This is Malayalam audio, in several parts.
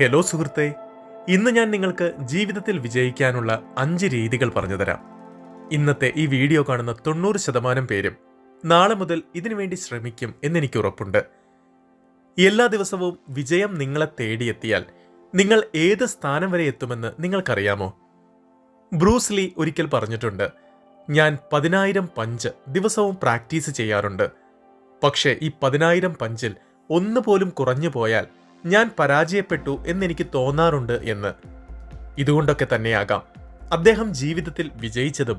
ഹലോ സുഹൃത്തേ, ഇന്ന് ഞാൻ നിങ്ങൾക്ക് ജീവിതത്തിൽ വിജയിക്കാനുള്ള 5 രീതികൾ പറഞ്ഞുതരാം. ഇന്നത്തെ ഈ വീഡിയോ കാണുന്ന 90% പേരും നാളെ മുതൽ ഇതിനുവേണ്ടി ശ്രമിക്കും എന്നെനിക്ക് ഉറപ്പുണ്ട്. എല്ലാ ദിവസവും വിജയം നിങ്ങളെ തേടിയെത്തിയാൽ നിങ്ങൾ ഏത് സ്ഥാനം വരെ എത്തുമെന്ന് നിങ്ങൾക്കറിയാമോ? ബ്രൂസ് ലീ ഒരിക്കൽ പറഞ്ഞിട്ടുണ്ട്, ഞാൻ 10,000 പഞ്ച് ദിവസവും പ്രാക്ടീസ് ചെയ്യാറുണ്ട്. പക്ഷേ ഈ 10,000 പഞ്ചിൽ ഒന്നുപോലും കുറഞ്ഞു പോയാൽ ഞാൻ പരാജയപ്പെട്ടു എന്നെനിക്ക് തോന്നാറുണ്ട് എന്ന്. ഇതുകൊണ്ടൊക്കെ തന്നെയാകാം അദ്ദേഹം ജീവിതത്തിൽ വിജയിച്ചതും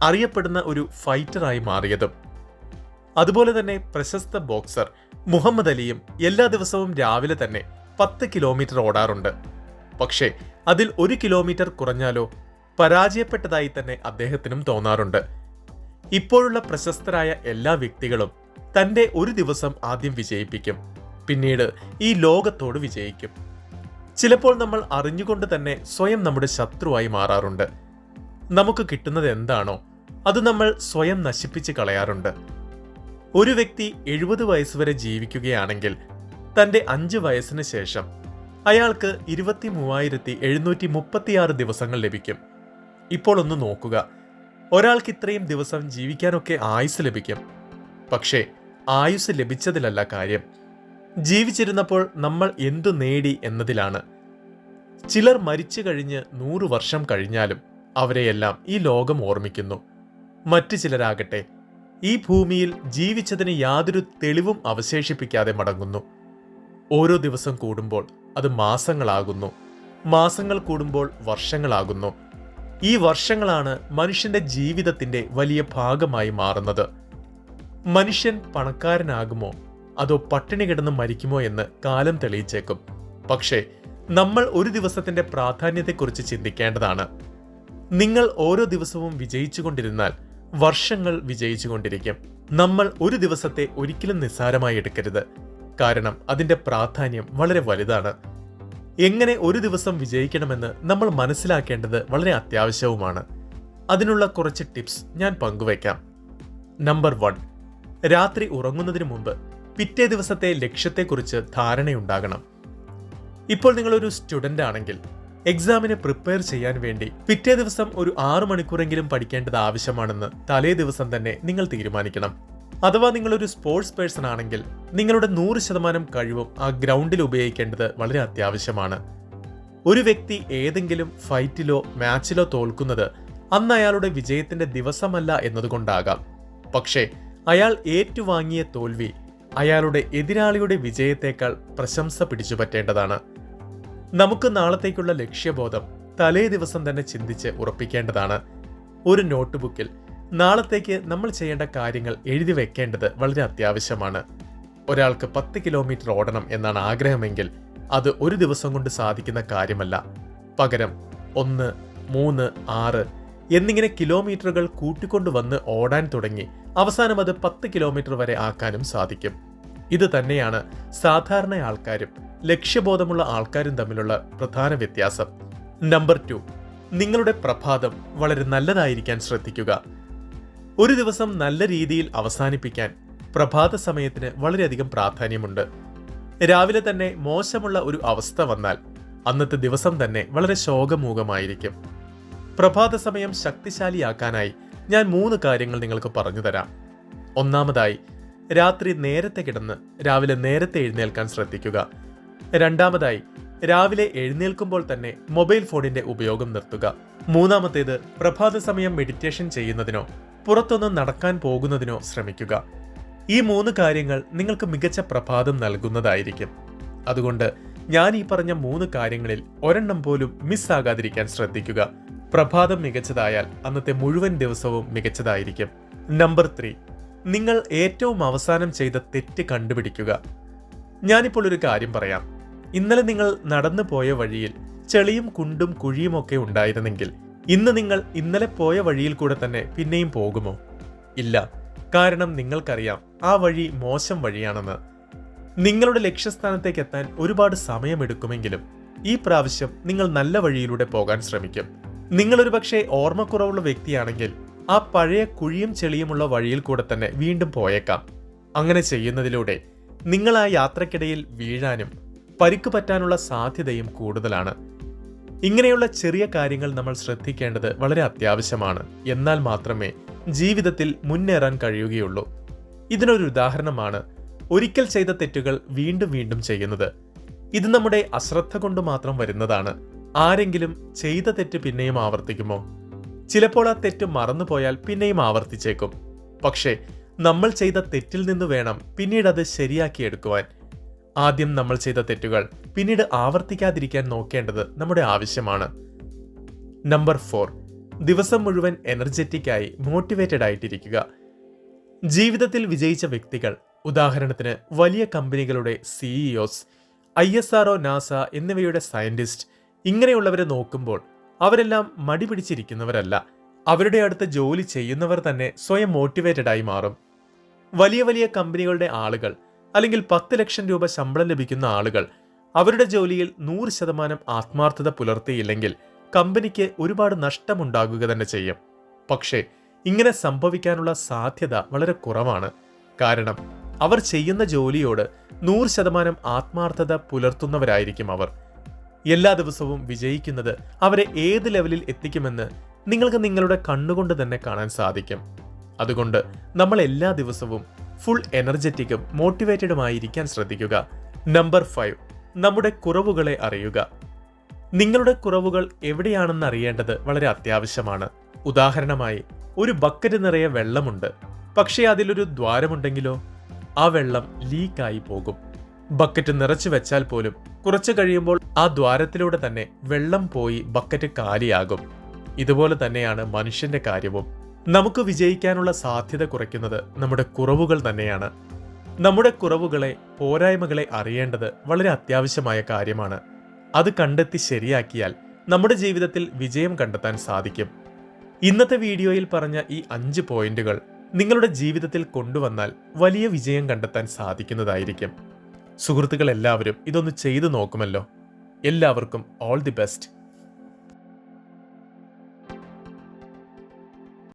അറിയപ്പെടുന്ന ഒരു ഫൈറ്ററായി മാറിയതും. അതുപോലെ തന്നെ പ്രശസ്ത ബോക്സർ മുഹമ്മദ് അലിയും എല്ലാ ദിവസവും രാവിലെ തന്നെ 10 കിലോമീറ്റർ ഓടാറുണ്ട്. പക്ഷേ അതിൽ 1 കിലോമീറ്റർ കുറഞ്ഞാലോ പരാജയപ്പെട്ടതായി തന്നെ അദ്ദേഹത്തിനും തോന്നാറുണ്ട്. ഇപ്പോഴുള്ള പ്രശസ്തരായ എല്ലാ വ്യക്തികളും തന്റെ ഒരു ദിവസം ആദ്യം വിജയിപ്പിക്കും, പിന്നീട് ഈ ലോകത്തോട് വിജയിക്കും. ചിലപ്പോൾ നമ്മൾ അറിഞ്ഞുകൊണ്ട് തന്നെ സ്വയം നമ്മുടെ ശത്രുവായി മാറാറുണ്ട്. നമുക്ക് കിട്ടുന്നത് എന്താണോ അത് നമ്മൾ സ്വയം നശിപ്പിച്ച് കളയാറുണ്ട്. ഒരു വ്യക്തി 70 വയസ്സ് വരെ ജീവിക്കുകയാണെങ്കിൽ തന്റെ 5 വയസ്സിന് ശേഷം അയാൾക്ക് 23,736 ദിവസങ്ങൾ ലഭിക്കും. ഇപ്പോൾ ഒന്ന് നോക്കുക, ഒരാൾക്ക് ഇത്രയും ദിവസം ജീവിക്കാനൊക്കെ ആയുസ് ലഭിക്കും. പക്ഷേ ആയുസ് ലഭിച്ചതിലല്ല കാര്യം, ജീവിച്ചിരുന്നപ്പോൾ നമ്മൾ എന്തു നേടി എന്നതിലാണ്. ചിലർ മരിച്ചു കഴിഞ്ഞ് 100 വർഷം കഴിഞ്ഞാലും അവരെയെല്ലാം ഈ ലോകം ഓർമ്മിക്കുന്നു. മറ്റു ചിലരാകട്ടെ ഈ ഭൂമിയിൽ ജീവിച്ചതിന് യാതൊരു തെളിവും അവശേഷിപ്പിക്കാതെ മടങ്ങുന്നു. ഓരോ ദിവസം കൂടുമ്പോൾ അത് മാസങ്ങളാകുന്നു, മാസങ്ങൾ കൂടുമ്പോൾ വർഷങ്ങളാകുന്നു. ഈ വർഷങ്ങളാണ് മനുഷ്യന്റെ ജീവിതത്തിന്റെ വലിയ ഭാഗമായി മാറുന്നത്. മനുഷ്യൻ പണക്കാരനാകുമോ അതോ പട്ടിണി കിടന്ന് മരിക്കുമോ എന്ന് കാലം തെളിയിച്ചേക്കും. പക്ഷേ നമ്മൾ ഒരു ദിവസത്തിന്റെ പ്രാധാന്യത്തെക്കുറിച്ച് ചിന്തിക്കേണ്ടതാണ്. നിങ്ങൾ ഓരോ ദിവസവും വിജയിച്ചുകൊണ്ടിരുന്നാൽ വർഷങ്ങൾ വിജയിച്ചുകൊണ്ടിരിക്കും. നമ്മൾ ഒരു ദിവസത്തെ ഒരിക്കലും നിസ്സാരമായി എടുക്കരുത്, കാരണം അതിന്റെ പ്രാധാന്യം വളരെ വലുതാണ്. എങ്ങനെ ഒരു ദിവസം വിജയിക്കണമെന്ന് നമ്മൾ മനസ്സിലാക്കേണ്ടത് വളരെ അത്യാവശ്യവുമാണ്. അതിനുള്ള കുറച്ച് ടിപ്സ് ഞാൻ പങ്കുവയ്ക്കാം. നമ്പർ 1, രാത്രി ഉറങ്ങുന്നതിന് മുമ്പ് പിറ്റേ ദിവസത്തെ ലക്ഷ്യത്തെക്കുറിച്ച് ധാരണയുണ്ടാകണം. ഇപ്പോൾ നിങ്ങളൊരു സ്റ്റുഡന്റ് ആണെങ്കിൽ എക്സാമിന് പ്രിപ്പയർ ചെയ്യാൻ വേണ്ടി പിറ്റേ ദിവസം ഒരു 6 മണിക്കൂറെങ്കിലും പഠിക്കേണ്ടത് ആവശ്യമാണെന്ന് തലേ ദിവസം തന്നെ നിങ്ങൾ തീരുമാനിക്കണം. അഥവാ നിങ്ങളൊരു സ്പോർട്സ് പേഴ്സൺ ആണെങ്കിൽ നിങ്ങളുടെ 100% കഴിവും ആ ഗ്രൗണ്ടിൽ ഉപയോഗിക്കേണ്ടത് വളരെ അത്യാവശ്യമാണ്. ഒരു വ്യക്തി ഏതെങ്കിലും ഫൈറ്റിലോ മാച്ചിലോ തോൽക്കുന്നത് അന്ന് അയാളുടെ വിജയത്തിന്റെ ദിവസമല്ല എന്നതുകൊണ്ടാകാം. പക്ഷേ അയാൾ ഏറ്റുവാങ്ങിയ തോൽവി അയാളുടെ എതിരാളിയുടെ വിജയത്തേക്കാൾ പ്രശംസ പിടിച്ചുപറ്റേണ്ടതാണ്. നമുക്ക് നാളത്തേക്കുള്ള ലക്ഷ്യബോധം തലേ ദിവസം തന്നെ ചിന്തിച്ച് ഉറപ്പിക്കേണ്ടതാണ്. ഒരു നോട്ട് ബുക്കിൽ നാളത്തേക്ക് നമ്മൾ ചെയ്യേണ്ട കാര്യങ്ങൾ എഴുതി വെക്കേണ്ടത് വളരെ അത്യാവശ്യമാണ്. ഒരാൾക്ക് 10 കിലോമീറ്റർ ഓടണം എന്നാണ് ആഗ്രഹമെങ്കിൽ അത് ഒരു ദിവസം കൊണ്ട് സാധിക്കുന്ന കാര്യമല്ല. പകരം 1, 3, 6 എന്നിങ്ങനെ കിലോമീറ്ററുകൾ കൂട്ടിക്കൊണ്ടുവന്ന് ഓടാൻ തുടങ്ങി അവസാനം അത് 10 കിലോമീറ്റർ വരെ ആക്കാനും സാധിക്കും. ഇത് തന്നെയാണ് സാധാരണ ആൾക്കാരും ലക്ഷ്യബോധമുള്ള ആൾക്കാരും തമ്മിലുള്ള പ്രധാന വ്യത്യാസം. നമ്പർ 2, നിങ്ങളുടെ പ്രഭാതം വളരെ നല്ലതായിരിക്കാൻ ശ്രദ്ധിക്കുക. ഒരു ദിവസം നല്ല രീതിയിൽ അവസാനിപ്പിക്കാൻ പ്രഭാത സമയത്തിന് വളരെയധികം പ്രാധാന്യമുണ്ട്. രാവിലെ തന്നെ മോശമുള്ള ഒരു അവസ്ഥ വന്നാൽ അന്നത്തെ ദിവസം തന്നെ വളരെ ശോകമൂകമായിരിക്കും. പ്രഭാത സമയം ശക്തിശാലിയാക്കാനായി ഞാൻ 3 കാര്യങ്ങൾ നിങ്ങൾക്ക് പറഞ്ഞു തരാം. ഒന്നാമതായി, രാത്രി നേരത്തെ കിടന്ന് രാവിലെ നേരത്തെ എഴുന്നേൽക്കാൻ ശ്രദ്ധിക്കുക. രണ്ടാമതായി, രാവിലെ എഴുന്നേൽക്കുമ്പോൾ തന്നെ മൊബൈൽ ഫോണിന്റെ ഉപയോഗം നിർത്തുക. മൂന്നാമത്തേത്, പ്രഭാത സമയം മെഡിറ്റേഷൻ ചെയ്യുന്നതിനോ പുറത്തൊന്ന് നടക്കാൻ പോകുന്നതിനോ ശ്രമിക്കുക. ഈ 3 കാര്യങ്ങൾ നിങ്ങൾക്ക് മികച്ച പ്രഭാതം നൽകുന്നതായിരിക്കും. അതുകൊണ്ട് ഞാൻ ഈ പറഞ്ഞ 3 കാര്യങ്ങളിൽ ഒരെണ്ണം പോലും മിസ്സാകാതിരിക്കാൻ ശ്രദ്ധിക്കുക. പ്രഭാതം മികച്ചതായാൽ അന്നത്തെ മുഴുവൻ ദിവസവും മികച്ചതായിരിക്കും. നമ്പർ 3, നിങ്ങൾ ഏറ്റവും അവസാനം ചെയ്ത തെറ്റ് കണ്ടുപിടിക്കുക. ഞാനിപ്പോൾ ഒരു കാര്യം പറയാം. ഇന്നലെ നിങ്ങൾ നടന്നു പോയ വഴിയിൽ ചെളിയും കുണ്ടും കുഴിയുമൊക്കെ ഉണ്ടായിരുന്നെങ്കിൽ ഇന്ന് നിങ്ങൾ ഇന്നലെ പോയ വഴിയിൽ കൂടെ തന്നെ പിന്നെയും പോകുമോ? ഇല്ല, കാരണം നിങ്ങൾക്കറിയാം ആ വഴി മോശം വഴിയാണെന്ന്. നിങ്ങളുടെ ലക്ഷ്യസ്ഥാനത്തേക്ക് എത്താൻ ഒരുപാട് സമയമെടുക്കുമെങ്കിലും ഈ പ്രാവശ്യം നിങ്ങൾ നല്ല വഴിയിലൂടെ പോകാൻ ശ്രമിക്കും. നിങ്ങളൊരു പക്ഷേ ഓർമ്മക്കുറവുള്ള വ്യക്തിയാണെങ്കിൽ ആ പഴയ കുഴിയും ചെളിയുമുള്ള വഴിയിൽ കൂടെ തന്നെ വീണ്ടും പോയേക്കാം. അങ്ങനെ ചെയ്യുന്നതിലൂടെ നിങ്ങൾ ആ യാത്രക്കിടയിൽ വീഴാനും പരിക്ക് പറ്റാനുള്ള സാധ്യതയും കൂടുതലാണ്. ഇങ്ങനെയുള്ള ചെറിയ കാര്യങ്ങൾ നമ്മൾ ശ്രദ്ധിക്കേണ്ടത് വളരെ അത്യാവശ്യമാണ്. എന്നാൽ മാത്രമേ ജീവിതത്തിൽ മുന്നേറാൻ കഴിയുകയുള്ളൂ. ഇതിനൊരു ഉദാഹരണമാണ് ഒരിക്കൽ ചെയ്ത തെറ്റുകൾ വീണ്ടും വീണ്ടും ചെയ്യുന്നത്. ഇത് നമ്മുടെ അശ്രദ്ധ കൊണ്ട് മാത്രം വരുന്നതാണ്. ആരെങ്കിലും ചെയ്ത തെറ്റ് പിന്നെയും ആവർത്തിക്കുമോ? ചിലപ്പോൾ ആ തെറ്റ് മറന്നുപോയാൽ പിന്നെയും ആവർത്തിച്ചേക്കും. പക്ഷേ നമ്മൾ ചെയ്ത തെറ്റിൽ നിന്ന് വേണം പിന്നീട് അത് ശരിയാക്കിയെടുക്കുവാൻ. ആദ്യം നമ്മൾ ചെയ്ത തെറ്റുകൾ പിന്നീട് ആവർത്തിക്കാതിരിക്കാൻ നോക്കേണ്ടത് നമ്മുടെ ആവശ്യമാണ്. നമ്പർ 4, ദിവസം മുഴുവൻ എനർജറ്റിക് ആയി മോട്ടിവേറ്റഡ് ആയിട്ടിരിക്കുക. ജീവിതത്തിൽ വിജയിച്ച വ്യക്തികൾ, ഉദാഹരണത്തിന് വലിയ കമ്പനികളുടെ CEOs, ISRO, നാസ എന്നിവയുടെ സയന്റിസ്റ്റ്, ഇങ്ങനെയുള്ളവരെ നോക്കുമ്പോൾ അവരെല്ലാം മടി പിടിച്ചിരിക്കുന്നവരല്ല. അവരുടെ അടുത്ത് ജോലി ചെയ്യുന്നവർ തന്നെ സ്വയം മോട്ടിവേറ്റഡ് ആയി മാറും. വലിയ വലിയ കമ്പനികളുടെ ആളുകൾ, അല്ലെങ്കിൽ 10 ലക്ഷം രൂപ ശമ്പളം ലഭിക്കുന്ന ആളുകൾ അവരുടെ ജോലിയിൽ 100% ആത്മാർത്ഥത പുലർത്തിയില്ലെങ്കിൽ കമ്പനിക്ക് ഒരുപാട് നഷ്ടമുണ്ടാകുക തന്നെ ചെയ്യും. പക്ഷേ ഇങ്ങനെ സംഭവിക്കാനുള്ള സാധ്യത വളരെ കുറവാണ്. കാരണം അവർ ചെയ്യുന്ന ജോലിയോട് 100% ആത്മാർത്ഥത പുലർത്തുന്നവരായിരിക്കും അവർ. എല്ലാ ദിവസവും വിജയിക്കുന്നത് അവരെ ഏത് ലെവലിൽ എത്തിക്കുമെന്ന് നിങ്ങൾക്ക് നിങ്ങളുടെ കണ്ണുകൊണ്ട് തന്നെ കാണാൻ സാധിക്കും. അതുകൊണ്ട് നമ്മൾ എല്ലാ ദിവസവും ഫുൾ എനർജറ്റിക്കും മോട്ടിവേറ്റഡുമായിരിക്കാൻ ശ്രദ്ധിക്കുക. നമ്പർ 5, നമ്മുടെ കുറവുകളെ അറിയുക. നിങ്ങളുടെ കുറവുകൾ എവിടെയാണെന്ന് അറിയേണ്ടത് വളരെ അത്യാവശ്യമാണ്. ഉദാഹരണമായി, ഒരു ബക്കറ്റ് നിറയെ വെള്ളമുണ്ട്, പക്ഷേ അതിലൊരു ദ്വാരമുണ്ടെങ്കിലോ ആ വെള്ളം ലീക്കായി പോകും. ബക്കറ്റ് നിറച്ചു വെച്ചാൽ പോലും കുറച്ചു കഴിയുമ്പോൾ ആ ദ്വാരത്തിലൂടെ തന്നെ വെള്ളം പോയി ബക്കറ്റ് കാലിയാകും. ഇതുപോലെ തന്നെയാണ് മനുഷ്യന്റെ കാര്യവും. നമുക്ക് വിജയിക്കാനുള്ള സാധ്യത കുറയ്ക്കുന്നത് നമ്മുടെ കുറവുകൾ തന്നെയാണ്. നമ്മുടെ കുറവുകളെ, പോരായ്മകളെ അറിയേണ്ടത് വളരെ അത്യാവശ്യമായ കാര്യമാണ്. അത് കണ്ടെത്തി ശരിയാക്കിയാൽ നമ്മുടെ ജീവിതത്തിൽ വിജയം കണ്ടെത്താൻ സാധിക്കും. ഇന്നത്തെ വീഡിയോയിൽ പറഞ്ഞ ഈ 5 പോയിന്റുകൾ നിങ്ങളുടെ ജീവിതത്തിൽ കൊണ്ടുവന്നാൽ വലിയ വിജയം കണ്ടെത്താൻ സാധിക്കുന്നതായിരിക്കും. സുഹൃത്തുക്കൾ എല്ലാവരും ഇതൊന്ന് ചെയ്തു നോക്കുമല്ലോ. എല്ലാവർക്കും ഓൾ ദി ബെസ്റ്റ്.